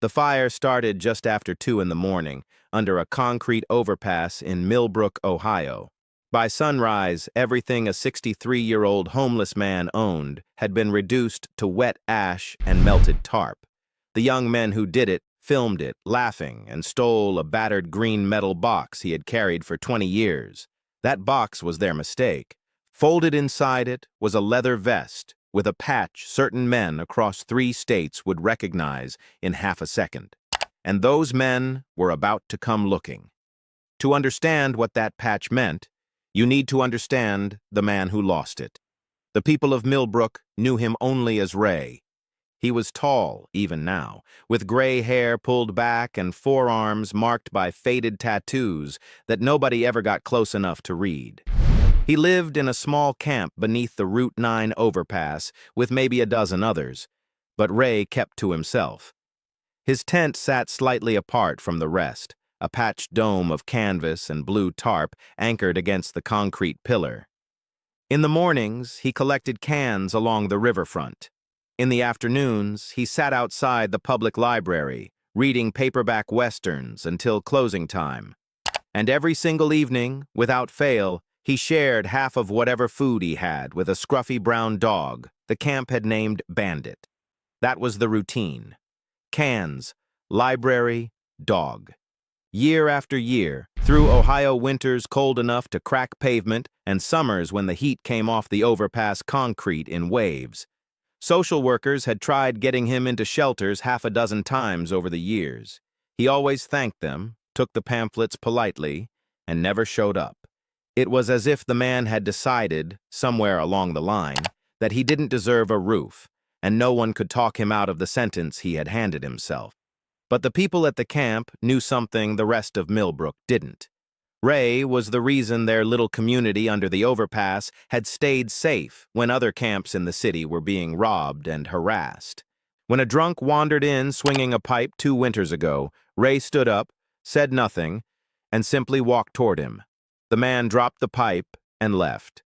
The fire started just after 2 in the morning under a concrete overpass in Millbrook, Ohio. By sunrise, everything a 63-year-old homeless man owned had been reduced to wet ash and melted tarp. The young men who did it filmed it, laughing, and stole a battered green metal box he had carried for 20 years. That box was their mistake. Folded inside it was a leather vest with a patch certain men across 3 states would recognize in half a second. And those men were about to come looking. To understand what that patch meant, you need to understand the man who lost it. The people of Millbrook knew him only as Ray. He was tall, even now, with gray hair pulled back and forearms marked by faded tattoos that nobody ever got close enough to read. He lived in a small camp beneath the Route 9 overpass with maybe a dozen others, but Ray kept to himself. His tent sat slightly apart from the rest, a patched dome of canvas and blue tarp anchored against the concrete pillar. In the mornings, he collected cans along the riverfront. In the afternoons, he sat outside the public library, reading paperback westerns until closing time. And every single evening, without fail, he shared half of whatever food he had with a scruffy brown dog the camp had named Bandit. That was the routine. Cans, library, dog. Year after year, through Ohio winters cold enough to crack pavement and summers when the heat came off the overpass concrete in waves. Social workers had tried getting him into shelters half a dozen times over the years. He always thanked them, took the pamphlets politely, and never showed up. It was as if the man had decided, somewhere along the line, that he didn't deserve a roof, and no one could talk him out of the sentence he had handed himself. But the people at the camp knew something the rest of Millbrook didn't. Ray was the reason their little community under the overpass had stayed safe when other camps in the city were being robbed and harassed. When a drunk wandered in swinging a pipe 2 winters ago, Ray stood up, said nothing, and simply walked toward him. The man dropped the pipe and left.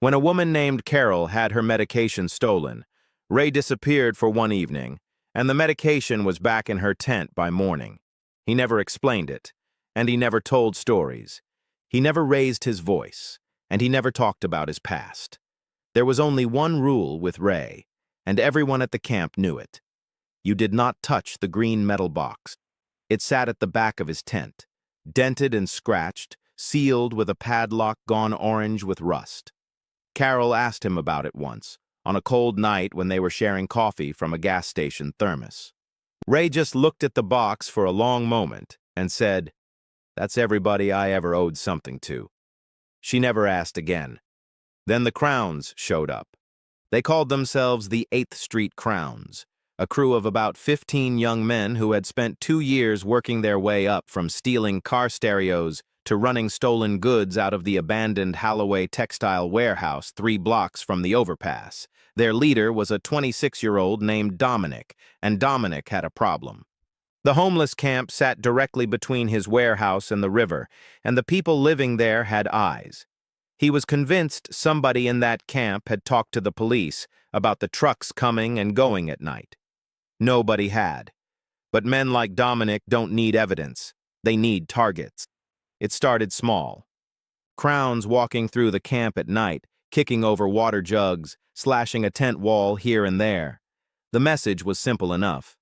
When a woman named Carol had her medication stolen, Ray disappeared for one evening, and the medication was back in her tent by morning. He never explained it, and he never told stories. He never raised his voice, and he never talked about his past. There was only one rule with Ray, and everyone at the camp knew it. You did not touch the green metal box. It sat at the back of his tent, dented and scratched, sealed with a padlock gone orange with rust. Carol asked him about it once, on a cold night when they were sharing coffee from a gas station thermos. Ray just looked at the box for a long moment and said, "That's everybody I ever owed something to." She never asked again. Then the Crowns showed up. They called themselves the 8th Street Crowns, a crew of about 15 young men who had spent 2 years working their way up from stealing car stereos to running stolen goods out of the abandoned Holloway textile warehouse 3 blocks from the overpass. Their leader was a 26-year-old named Dominic, and Dominic had a problem. The homeless camp sat directly between his warehouse and the river, and the people living there had eyes. He was convinced somebody in that camp had talked to the police about the trucks coming and going at night. Nobody had. But men like Dominic don't need evidence. They need targets. It started small. Crowns walking through the camp at night, kicking over water jugs, slashing a tent wall here and there. The message was simple enough.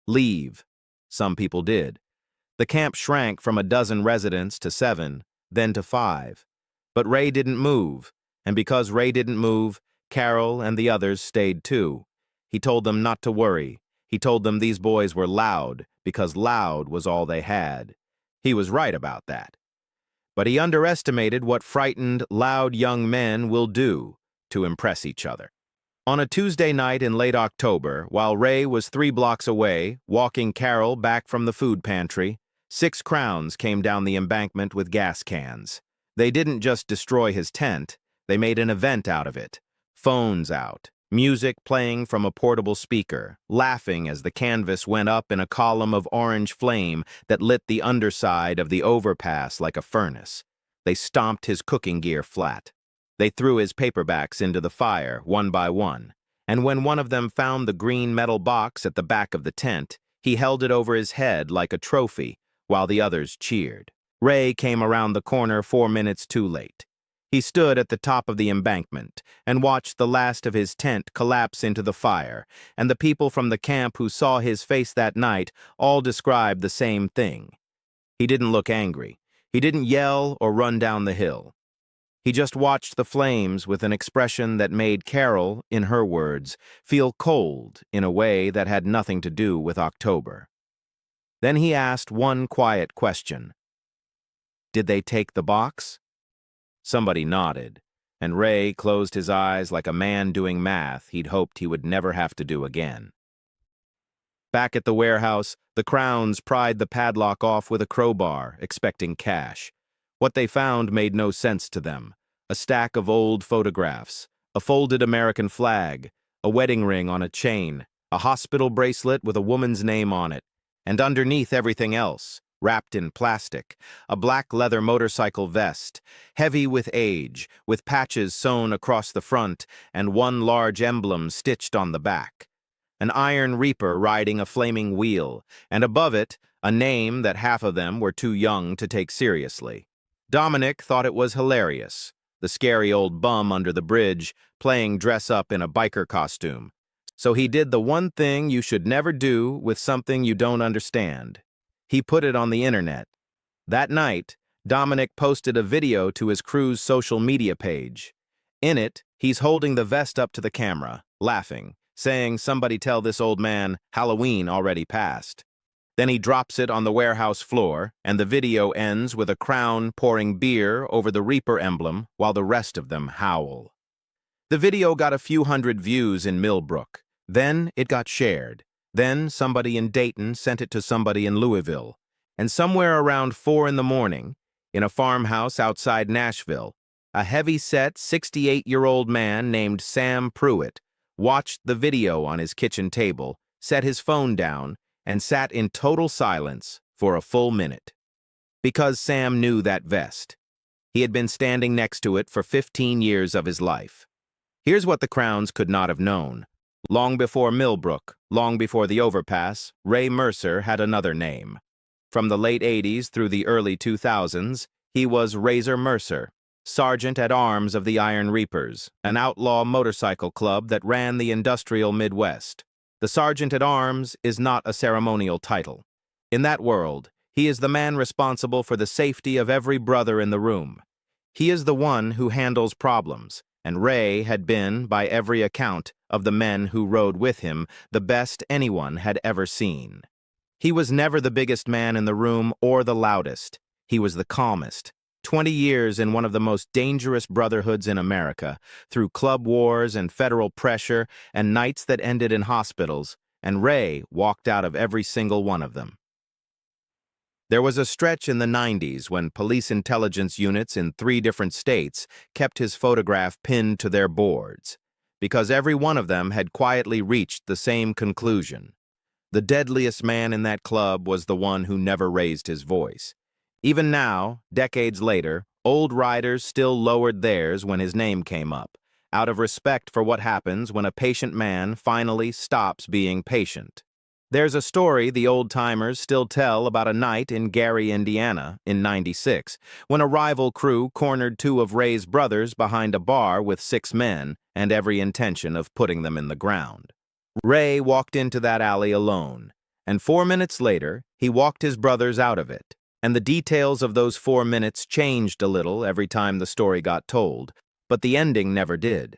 Leave. Some people did. The camp shrank from a dozen residents to 7, then to 5. But Ray didn't move, and because Ray didn't move, Carol and the others stayed too. He told them not to worry. He told them these boys were loud, because loud was all they had. He was right about that. But he underestimated what frightened, loud young men will do to impress each other. On a Tuesday night in late October, while Ray was 3 blocks away, walking Carol back from the food pantry, 6 Crowns came down the embankment with gas cans. They didn't just destroy his tent, they made an event out of it. Phones out, music playing from a portable speaker, laughing as the canvas went up in a column of orange flame that lit the underside of the overpass like a furnace. They stomped his cooking gear flat. They threw his paperbacks into the fire, one by one, and when one of them found the green metal box at the back of the tent, He held it over his head like a trophy, while the others cheered. Ray came around the corner 4 minutes too late. He stood at the top of the embankment and watched the last of his tent collapse into the fire, and the people from the camp who saw his face that night all described the same thing. He didn't look angry. He didn't yell or run down the hill. He just watched the flames with an expression that made Carol, in her words, feel cold in a way that had nothing to do with October. Then he asked one quiet question. Did they take the box? Somebody nodded, and Ray closed his eyes like a man doing math he'd hoped he would never have to do again. Back at the warehouse, the Crowns pried the padlock off with a crowbar, expecting cash. What they found made no sense to them. A stack of old photographs, a folded American flag, a wedding ring on a chain, a hospital bracelet with a woman's name on it, and underneath everything else, wrapped in plastic, a black leather motorcycle vest, heavy with age, with patches sewn across the front and one large emblem stitched on the back. An iron reaper riding a flaming wheel, and above it, a name that half of them were too young to take seriously. Dominic thought it was hilarious, the scary old bum under the bridge, playing dress-up in a biker costume. So he did the one thing you should never do with something you don't understand. He put it on the internet. That night, Dominic posted a video to his crew's social media page. In it, he's holding the vest up to the camera, laughing, saying, "Somebody tell this old man Halloween already passed." Then he drops it on the warehouse floor, and the video ends with a Crown pouring beer over the Reaper emblem while the rest of them howl. The video got a few hundred views in Millbrook. Then it got shared. Then somebody in Dayton sent it to somebody in Louisville. And somewhere around 4 in the morning, in a farmhouse outside Nashville, a heavy-set 68-year-old man named Sam Pruitt watched the video on his kitchen table, set his phone down, and sat in total silence for a full minute. Because Sam knew that vest. He had been standing next to it for 15 years of his life. Here's what the Crowns could not have known. Long before Millbrook, long before the overpass, Ray Mercer had another name. From the late 80s through the early 2000s, he was Razor Mercer, Sergeant at Arms of the Iron Reapers, an outlaw motorcycle club that ran the industrial Midwest. The Sergeant at Arms is not a ceremonial title. In that world, he is the man responsible for the safety of every brother in the room. He is the one who handles problems, and Ray had been, by every account of the men who rode with him, the best anyone had ever seen. He was never the biggest man in the room or the loudest. He was the calmest. 20 years in one of the most dangerous brotherhoods in America, through club wars and federal pressure and nights that ended in hospitals, and Ray walked out of every single one of them. There was a stretch in the 90s when police intelligence units in 3 different states kept his photograph pinned to their boards, because every one of them had quietly reached the same conclusion. The deadliest man in that club was the one who never raised his voice. Even now, decades later, old riders still lowered theirs when his name came up, out of respect for what happens when a patient man finally stops being patient. There's a story the old-timers still tell about a night in Gary, Indiana, in '96, when a rival crew cornered 2 of Ray's brothers behind a bar with 6 men and every intention of putting them in the ground. Ray walked into that alley alone, and 4 minutes later, he walked his brothers out of it. And the details of those 4 minutes changed a little every time the story got told, but the ending never did.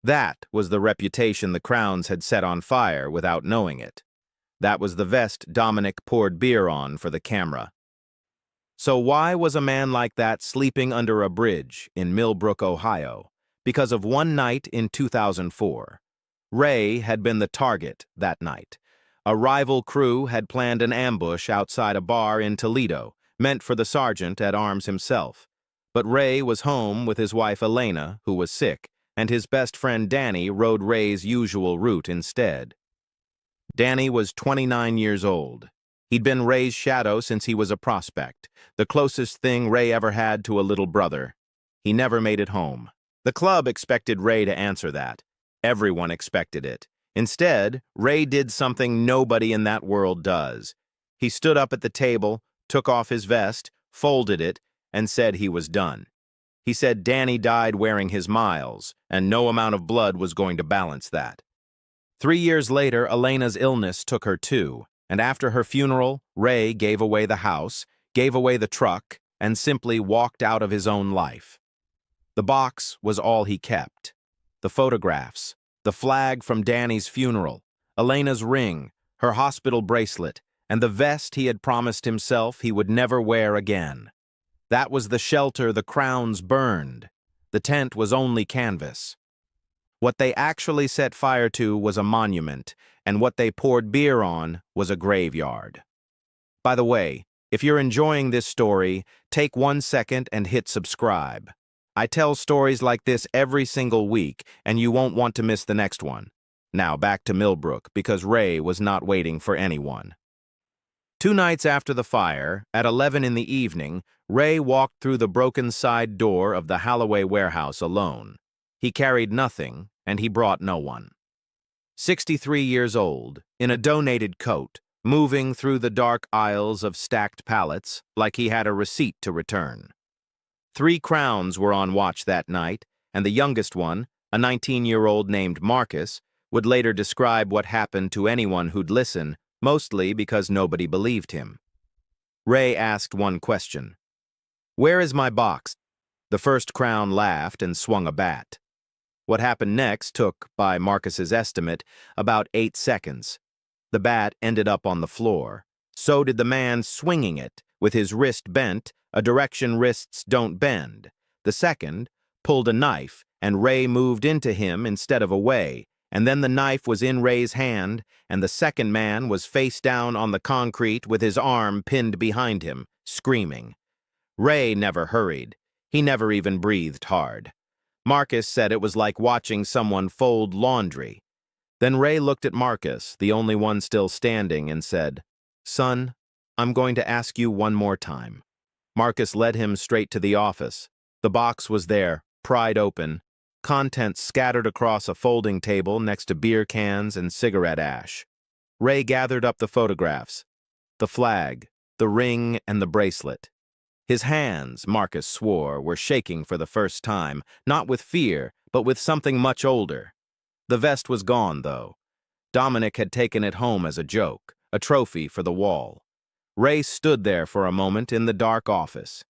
That was the reputation the Crowns had set on fire without knowing it. That was the vest Dominic poured beer on for the camera. So why was a man like that sleeping under a bridge in Millbrook, Ohio? Because of one night in 2004. Ray had been the target that night. A rival crew had planned an ambush outside a bar in Toledo, meant for the sergeant at arms himself. But Ray was home with his wife Elena, who was sick, and his best friend Danny rode Ray's usual route instead. Danny was 29 years old. He'd been Ray's shadow since he was a prospect, the closest thing Ray ever had to a little brother. He never made it home. The club expected Ray to answer that. Everyone expected it. Instead, Ray did something nobody in that world does. He stood up at the table, took off his vest, folded it, and said he was done. He said Danny died wearing his miles, and no amount of blood was going to balance that. 3 years later, Elena's illness took her too, and after her funeral, Ray gave away the house, gave away the truck, and simply walked out of his own life. The box was all he kept. The photographs, the flag from Danny's funeral, Elena's ring, her hospital bracelet, and the vest he had promised himself he would never wear again. That was the shelter the crowns burned. The tent was only canvas. What they actually set fire to was a monument, and what they poured beer on was a graveyard. By the way, if you're enjoying this story, take 1 second and hit subscribe. I tell stories like this every single week, and you won't want to miss the next one. Now back to Millbrook, because Ray was not waiting for anyone. 2 nights after the fire, at 11 in the evening, Ray walked through the broken side door of the Holloway warehouse alone. He carried nothing, and he brought no one. 63 years old, in a donated coat, moving through the dark aisles of stacked pallets like he had a receipt to return. 3 crowns were on watch that night, and the youngest one, a 19-year-old named Marcus, would later describe what happened to anyone who'd listen, mostly because nobody believed him. Ray asked one question. "Where is my box?" The first crown laughed and swung a bat. What happened next took, by Marcus's estimate, about 8 seconds. The bat ended up on the floor. So did the man swinging it, with his wrist bent, a direction wrists don't bend. The second pulled a knife, and Ray moved into him instead of away, and then the knife was in Ray's hand, and the second man was face down on the concrete with his arm pinned behind him, screaming. Ray never hurried. He never even breathed hard. Marcus said it was like watching someone fold laundry. Then Ray looked at Marcus, the only one still standing, and said, "Son, I'm going to ask you one more time." Marcus led him straight to the office. The box was there, pried open, contents scattered across a folding table next to beer cans and cigarette ash. Ray gathered up the photographs, the flag, the ring, and the bracelet. His hands, Marcus swore, were shaking for the first time, not with fear, but with something much older. The vest was gone, though. Dominic had taken it home as a joke, a trophy for the wall. Ray stood there for a moment in the dark office.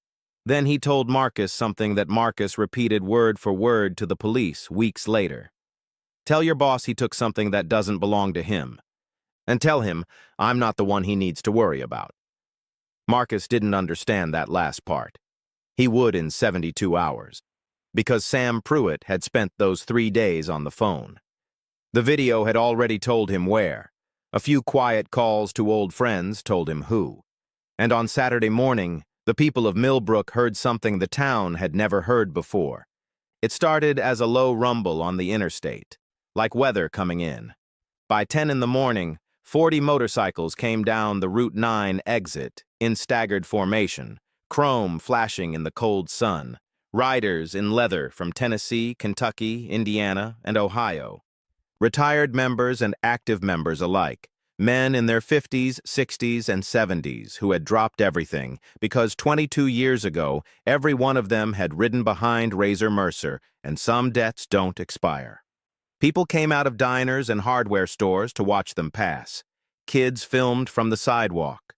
Then he told Marcus something that Marcus repeated word for word to the police weeks later. "Tell your boss he took something that doesn't belong to him. And tell him I'm not the one he needs to worry about." Marcus didn't understand that last part. He would in 72 hours, because Sam Pruitt had spent those 3 days on the phone. The video had already told him where. A few quiet calls to old friends told him who. And on Saturday morning, the people of Millbrook heard something the town had never heard before. It started as a low rumble on the interstate, like weather coming in. By 10 in the morning, 40 motorcycles came down the Route 9 exit in staggered formation, chrome flashing in the cold sun, riders in leather from Tennessee, Kentucky, Indiana, and Ohio. Retired members and active members alike, men in their 50s, 60s, and 70s who had dropped everything because 22 years ago, every one of them had ridden behind Razor Mercer, and some debts don't expire. People came out of diners and hardware stores to watch them pass. Kids filmed from the sidewalk.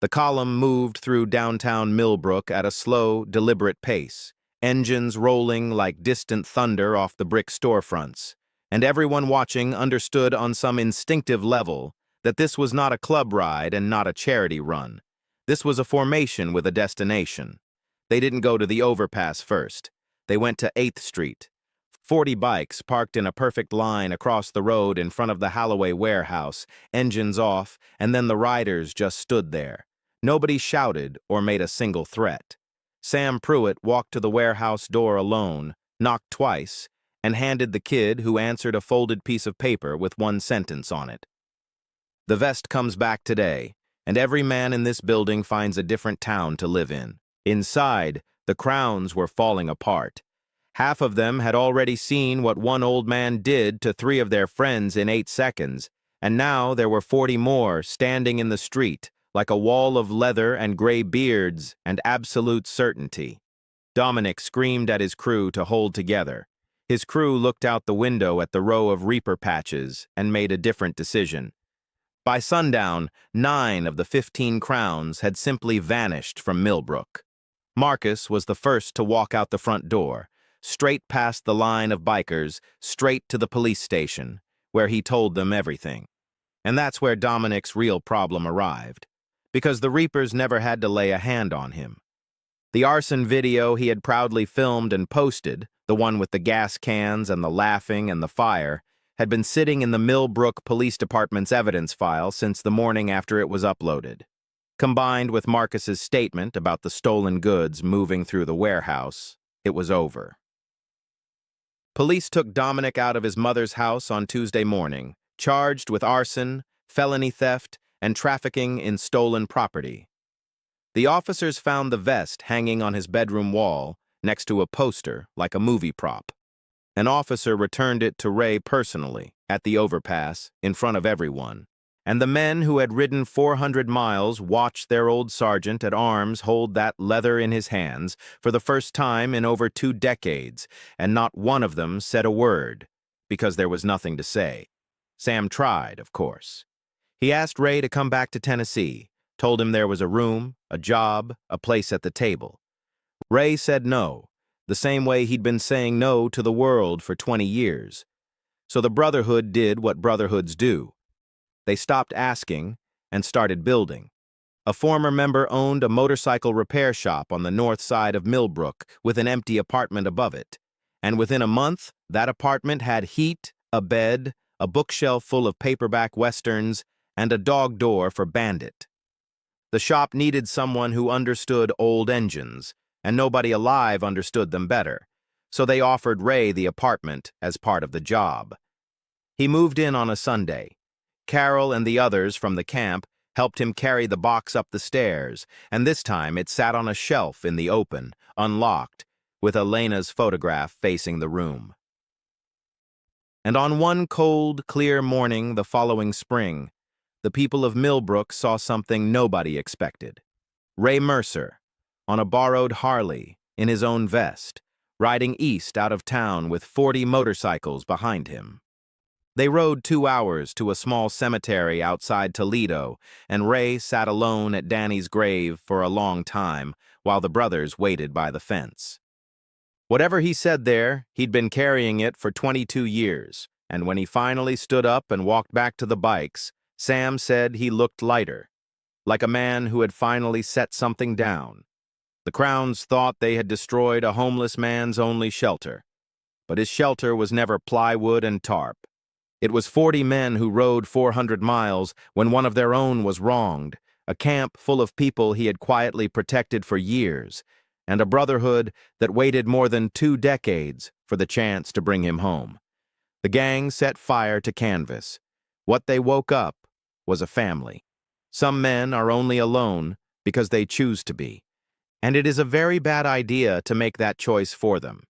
The column moved through downtown Millbrook at a slow, deliberate pace, engines rolling like distant thunder off the brick storefronts, and everyone watching understood on some instinctive level that this was not a club ride and not a charity run. This was a formation with a destination. They didn't go to the overpass first. They went to 8th Street. 40 bikes parked in a perfect line across the road in front of the Holloway warehouse, engines off, and then the riders just stood there. Nobody shouted or made a single threat. Sam Pruitt walked to the warehouse door alone, knocked twice, and handed the kid who answered a folded piece of paper with one sentence on it. "The vest comes back today, and every man in this building finds a different town to live in." Inside, the crowns were falling apart. Half of them had already seen what one old man did to 3 of their friends in 8 seconds, and now there were 40 more standing in the street, like a wall of leather and gray beards and absolute certainty. Dominic screamed at his crew to hold together. His crew looked out the window at the row of reaper patches and made a different decision. By sundown, 9 of the 15 crowns had simply vanished from Millbrook. Marcus was the first to walk out the front door, straight past the line of bikers, straight to the police station, where he told them everything. And that's where Dominic's real problem arrived, because the reapers never had to lay a hand on him. The arson video he had proudly filmed and posted, the one with the gas cans and the laughing and the fire, had been sitting in the Millbrook Police Department's evidence file since the morning after it was uploaded. Combined with Marcus's statement about the stolen goods moving through the warehouse, it was over. Police took Dominic out of his mother's house on Tuesday morning, charged with arson, felony theft, and trafficking in stolen property. The officers found the vest hanging on his bedroom wall next to a poster like a movie prop. An officer returned it to Ray personally at the overpass in front of everyone, and the men who had ridden 400 miles watched their old sergeant at arms hold that leather in his hands for the first time in over 2 decades, and not one of them said a word, because there was nothing to say. Sam tried, of course. He asked Ray to come back to Tennessee, told him there was a room, a job, a place at the table. Ray said no, the same way he'd been saying no to the world for 20 years. So the Brotherhood did what Brotherhoods do. They stopped asking and started building. A former member owned a motorcycle repair shop on the north side of Millbrook with an empty apartment above it. And within a month, that apartment had heat, a bed, a bookshelf full of paperback westerns, and a dog door for Bandit. The shop needed someone who understood old engines, and nobody alive understood them better, so they offered Ray the apartment as part of the job. He moved in on a Sunday. Carol and the others from the camp helped him carry the box up the stairs, and this time it sat on a shelf in the open, unlocked, with Elena's photograph facing the room. And on one cold, clear morning the following spring, the people of Millbrook saw something nobody expected. Ray Mercer, on a borrowed Harley, in his own vest, riding east out of town with 40 motorcycles behind him. They rode 2 hours to a small cemetery outside Toledo, and Ray sat alone at Danny's grave for a long time while the brothers waited by the fence. Whatever he said there, he'd been carrying it for 22 years, and when he finally stood up and walked back to the bikes, Sam said he looked lighter, like a man who had finally set something down. The Crowns thought they had destroyed a homeless man's only shelter, but his shelter was never plywood and tarp. It was 40 men who rode 400 miles when one of their own was wronged, a camp full of people he had quietly protected for years, and a brotherhood that waited more than 2 decades for the chance to bring him home. The gang set fire to canvas. What they woke up was a family. Some men are only alone because they choose to be, and it is a very bad idea to make that choice for them.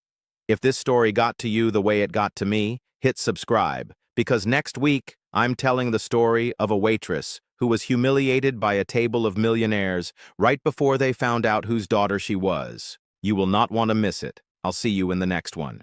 If this story got to you the way it got to me, hit subscribe, because next week I'm telling the story of a waitress who was humiliated by a table of millionaires right before they found out whose daughter she was. You will not want to miss it. I'll see you in the next one.